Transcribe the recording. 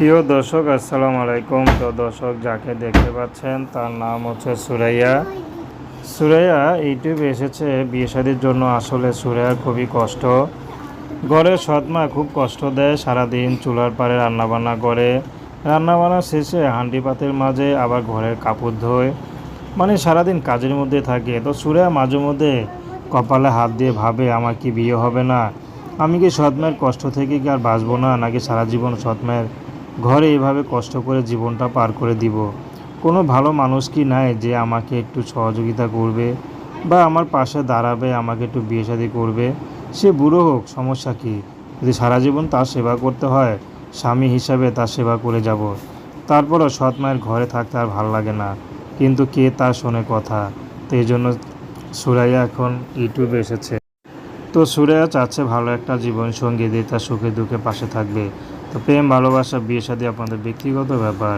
প্রিয় দর্শক আসসালামু আলাইকুম। তো দর্শক যাকে দেখতে পাচ্ছেন তার নাম হচ্ছে সুরাইয়া। সুরাইয়া ইউটিউবে এসেছে বিয়ে শাদীর জন্য। আসলে সুরাইয়ার খুবই কষ্ট। ঘরের সৎমা খুব কষ্ট দেয়, সারাদিন চুলার পাড়ে রান্নাবান্না করে, রান্নাবান্না শেষে হাঁডি পাতের মাঝে আবার ঘরের কাপড় ধোয়, মানে সারাদিন কাজের মধ্যে থাকে। তো সুরাইয়া মাঝে মধ্যে কপালে হাত দিয়ে ভাবে, আমার কি বিয়ে হবে না? আমি কি সৎমায়ের কষ্ট থেকে কি আর বাঁচবো না, নাকি সারা জীবন সৎমায়ের ঘরে এইভাবে কষ্ট করে জীবনটা পার করে দিব? কোনো ভালো মানুষ কি নাই যে আমাকে একটু সহযোগিতা করবে বা আমার পাশে দাঁড়াবে, আমাকে একটু বিয়ে শাদী করবে? সে বুড়ো হোক, সমস্যা কী? যদি সারা জীবন তার সেবা করতে হয়, স্বামী হিসাবে তার সেবা করে যাব। তারপরও সৎ মায়ের ঘরে থাকতে আর ভাল লাগে না, কিন্তু কে তার শোনে কথা? তো এই জন্য সুরাইয়া এখন ইউটিউবে এসেছে। তো সুরাইয়া চাচ্ছে ভালো একটা জীবনসঙ্গী দিয়ে তার সুখে দুঃখে পাশে থাকবে। তো প্রেম ভালোবাসা বিয়ে শাদী আপনাদের ব্যক্তিগত ব্যাপার।